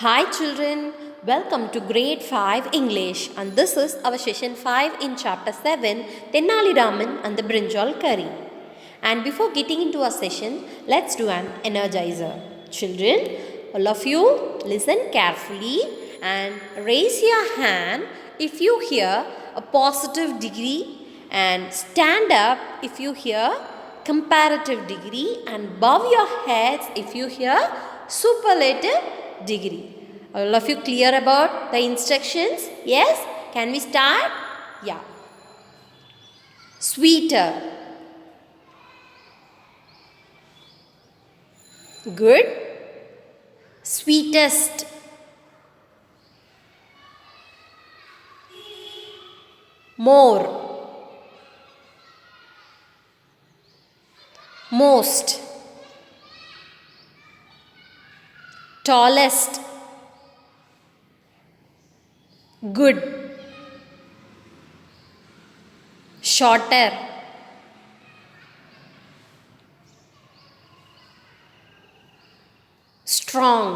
Hi children, welcome to grade 5 English and this is our session 5 in chapter 7 Tennali Raman and the Brinjal Curry. And before getting into our session, let's do an energizer. Children, all of you listen carefully and raise your hand if you hear a positive degree and stand up if you hear comparative degree and bow your heads if you hear superlative degree. All of you clear about the instructions? Yes? Can we start? Yeah. Sweeter. Good. Sweetest. More. Most. Tallest. Good. Shorter. Strong.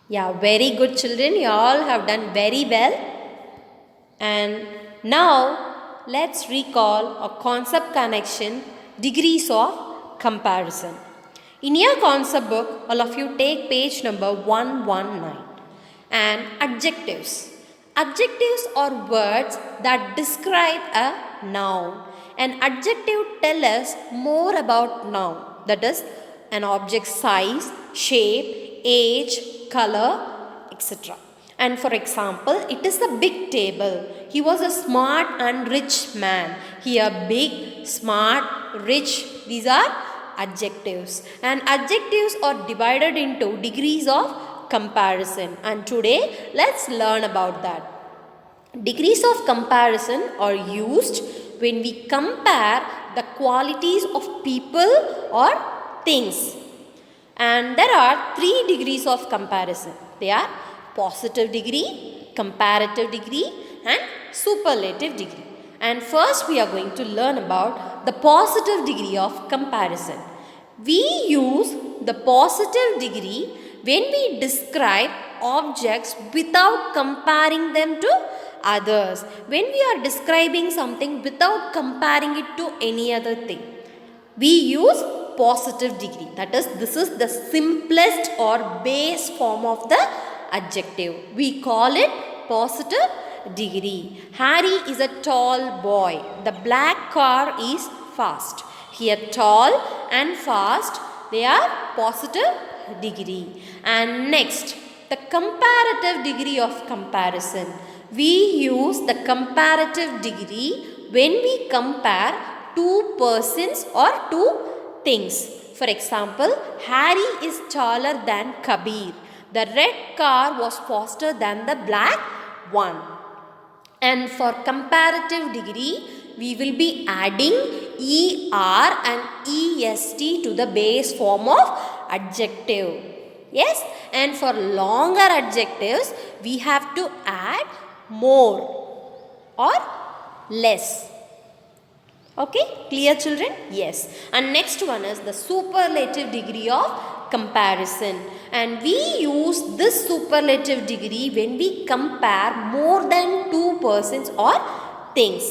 Yeah, very good children. You all have done very well. And now let's recall a concept connection, degrees of comparison. In your concept book, all of you take page number 119 and adjectives. Adjectives are words that describe a noun. An adjective tells us more about noun, that is an object's size, shape, age, color, etc. And for example, it is a big table. He was a smart and rich man. Here, big, smart, rich, these are adjectives. And adjectives are divided into degrees of comparison. And today, let's learn about that. Degrees of comparison are used when we compare the qualities of people or things. And there are 3 degrees of comparison. They are positive degree, comparative degree and superlative degree. And first we are going to learn about the positive degree of comparison. We use the positive degree when we describe objects without comparing them to others. When we are describing something without comparing it to any other thing, we use positive degree. That is, this is the simplest or base form of the adjective. We call it positive degree. Harry is a tall boy. The black car is fast. Here tall and fast, they are positive degree. And next, the comparative degree of comparison. We use the comparative degree when we compare two persons or two things. For example, Harry is taller than Kabir. The red car was faster than the black one. And for comparative degree, we will be adding ER and EST to the base form of adjective. Yes? And for longer adjectives, we have to add more or less. Okay, clear children? Yes. And next one is the superlative degree of comparison. And we use this superlative degree when we compare more than two persons or things.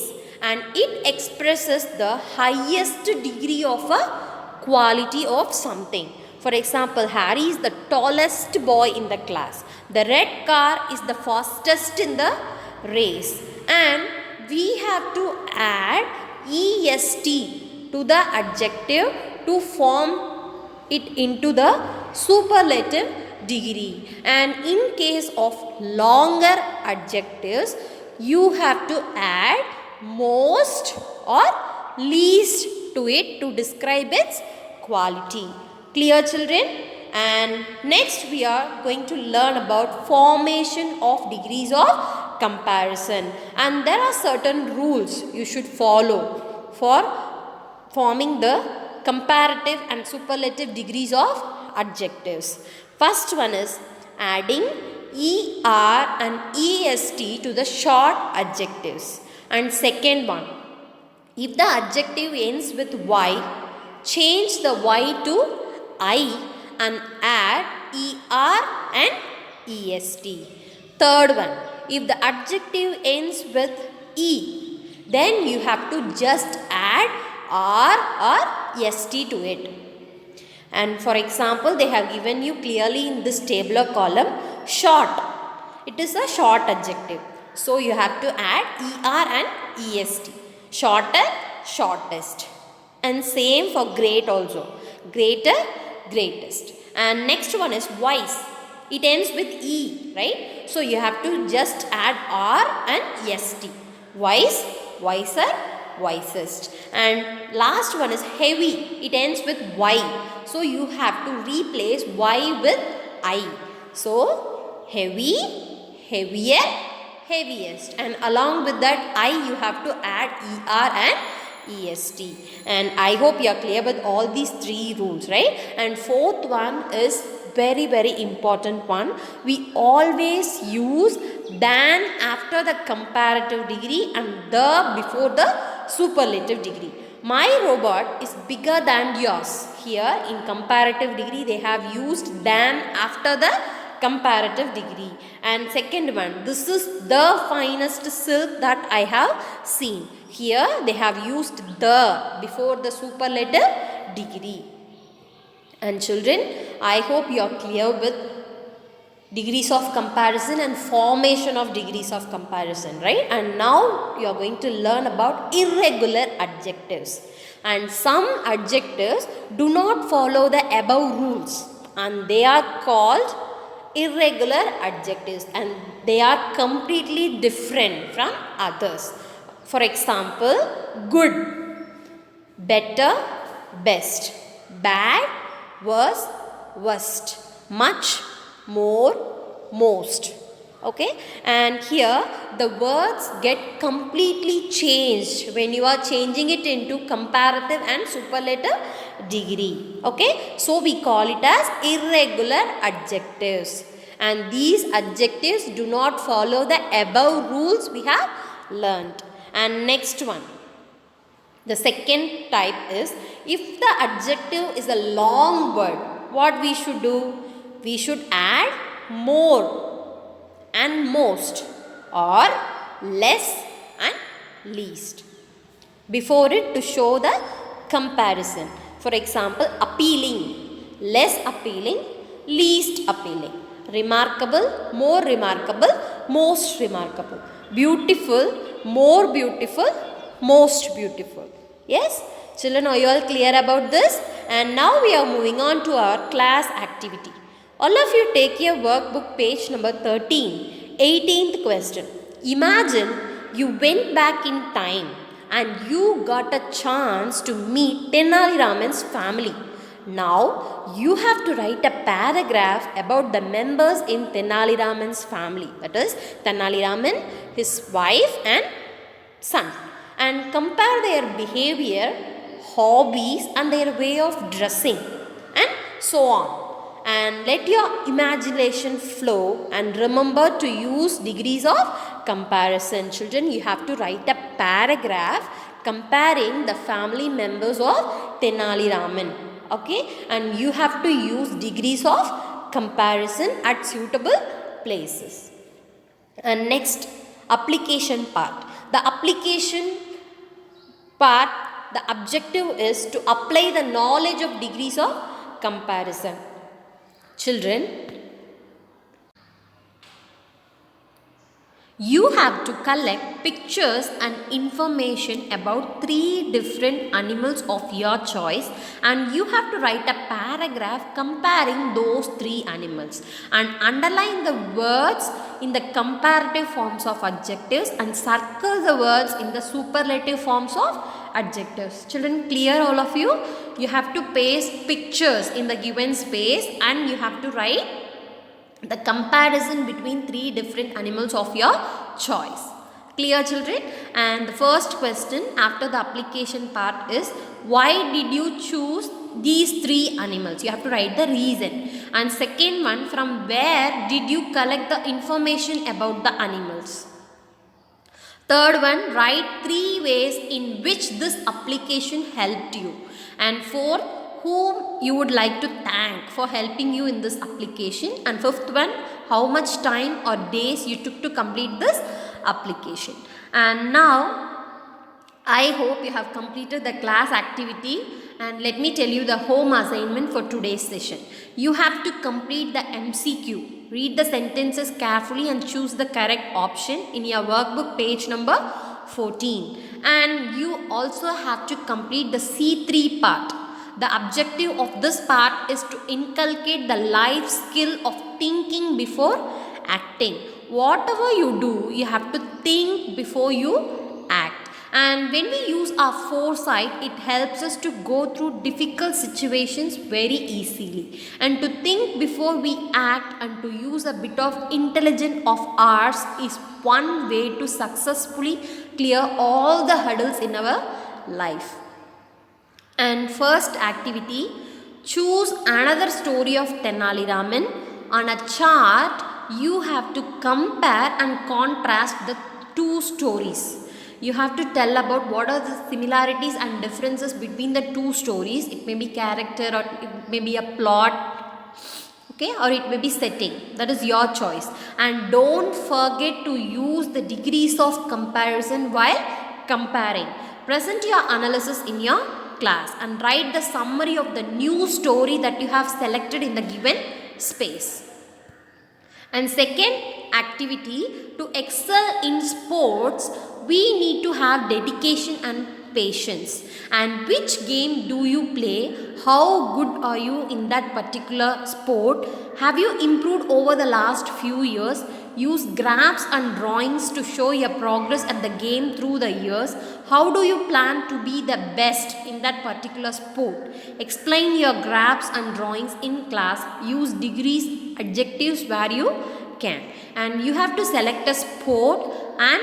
And it expresses the highest degree of a quality of something. For example, Harry is the tallest boy in the class. The red car is the fastest in the race. And we have to add EST to the adjective to form it into the superlative degree. And in case of longer adjectives, you have to add most or least to it to describe its quality. Clear children? And next we are going to learn about formation of degrees of comparison. And there are certain rules you should follow for forming the comparative and superlative degrees of adjectives. First one is adding ER and EST to the short adjectives. And second one, if the adjective ends with Y, change the Y to I and add ER and est. Third one, if the adjective ends with e, then you have to just add r or st to it. And for example, they have given you clearly in this tabular column short. It is a short adjective. So you have to add er and est. Shorter, shortest. And same for great also. Greater, greatest. And next one is wise. It ends with e, right? So you have to just add r and st. Wise, wiser, wisest. And last one is heavy. It ends with y. So you have to replace y with I. So heavy, heavier, heaviest. And along with that I, you have to add er and est. And I hope you are clear with all these three rules, right? And fourth one is very, very important one. We always use than after the comparative degree and the before the superlative degree. My robot is bigger than yours. Here in comparative degree they have used than after the comparative degree. And second one, this is the finest silk that I have seen. Here they have used the before the superlative degree. And children, I hope you are clear with degrees of comparison and formation of degrees of comparison, right? And now you are going to learn about irregular adjectives. And some adjectives do not follow the above rules, and they are called irregular adjectives, and they are completely different from others. For example, good, better, best, bad, worse, worst, much, more, most. Okay, and here the words get completely changed when you are changing it into comparative and superlative degree. Okay, so we call it as irregular adjectives, and these adjectives do not follow the above rules we have learnt. And next one, the second type is, if the adjective is a long word, what we should do? We should add more and most, or less and least before it to show the comparison. For example, appealing, less appealing, least appealing. Remarkable, more remarkable, most remarkable. Beautiful, more beautiful, most beautiful. Yes, children, are you all clear about this? And now we are moving on to our class activity. All of you take your workbook page number 13, 18th question. Imagine you went back in time and you got a chance to meet Tenali Raman's family. Now you have to write a paragraph about the members in Tenali Raman's family. That is Tenali Raman, his wife and son. And compare their behavior, hobbies and their way of dressing and so on. And let your imagination flow, and remember to use degrees of comparison. Children, you have to write a paragraph comparing the family members of Tenali Raman. Okay, and you have to use degrees of comparison at suitable places. And next, application part. The application part, the objective is to apply the knowledge of degrees of comparison. Children, you have to collect pictures and information about 3 different animals of your choice, and you have to write a paragraph comparing those 3 animals, and underline the words in the comparative forms of adjectives and circle the words in the superlative forms of adjectives. Children, clear all of you? You have to paste pictures in the given space, and you have to write the comparison between 3 different animals of your choice. Clear, children? And the first question after the application part is, why did you choose these 3 animals? You have to write the reason. And second one, from where did you collect the information about the animals? Third one, write 3 ways in which this application helped you. And fourth, whom you would like to thank for helping you in this application. And fifth one, how much time or days you took to complete this application. And now I hope you have completed the class activity, and let me tell you the home assignment for today's session. You have to complete the MCQ. Read the sentences carefully and choose the correct option in your workbook page number 14. And you also have to complete the C3 part. The objective of this part is to inculcate the life skill of thinking before acting. Whatever you do, you have to think before you act. And when we use our foresight, it helps us to go through difficult situations very easily. And to think before we act and to use a bit of intelligence of ours is one way to successfully clear all the hurdles in our life. And first activity, choose another story of Tenali Raman. On a chart, you have to compare and contrast the two stories. You have to tell about what are the similarities and differences between the two stories. It may be character or it may be a plot, okay, or it may be setting. That is your choice. And don't forget to use the degrees of comparison while comparing. Present your analysis in your class and write the summary of the new story that you have selected in the given space. And second activity, to excel in sports, we need to have dedication and patience. And which game do you play? How good are you in that particular sport? Have you improved over the last few years? Use graphs and drawings to show your progress at the game through the years. How do you plan to be the best in that particular sport? Explain your graphs and drawings in class. Use degrees, adjectives where you can. And you have to select a sport and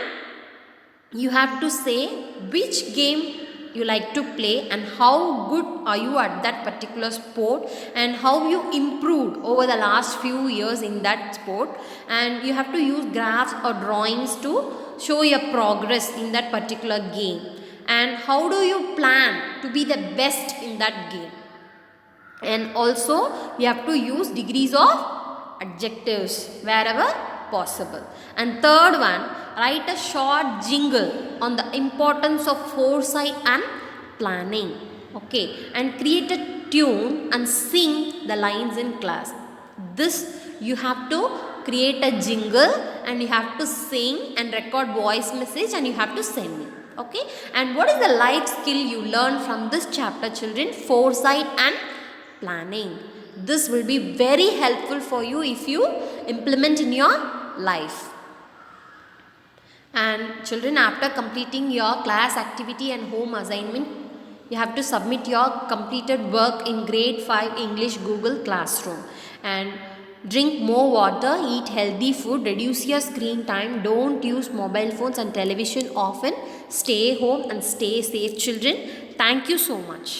you have to say which game you like to play and how good are you at that particular sport and how you improved over the last few years in that sport. And you have to use graphs or drawings to show your progress in that particular game. And how do you plan to be the best in that game? And also you have to use degrees of adjectives wherever possible. And third one, write a short jingle on the importance of foresight and planning. Okay, and create a tune and sing the lines in class. This you have to create a jingle and you have to sing and record voice message and you have to send me. Okay, and what is the life skill you learn from this chapter, children? Foresight and planning. This will be very helpful for you if you implement in your life. And children, after completing your class activity and home assignment, you have to submit your completed work in grade 5 English Google Classroom. And drink more water, eat healthy food, reduce your screen time, don't use mobile phones and television often, stay home and stay safe, children. Thank you so much.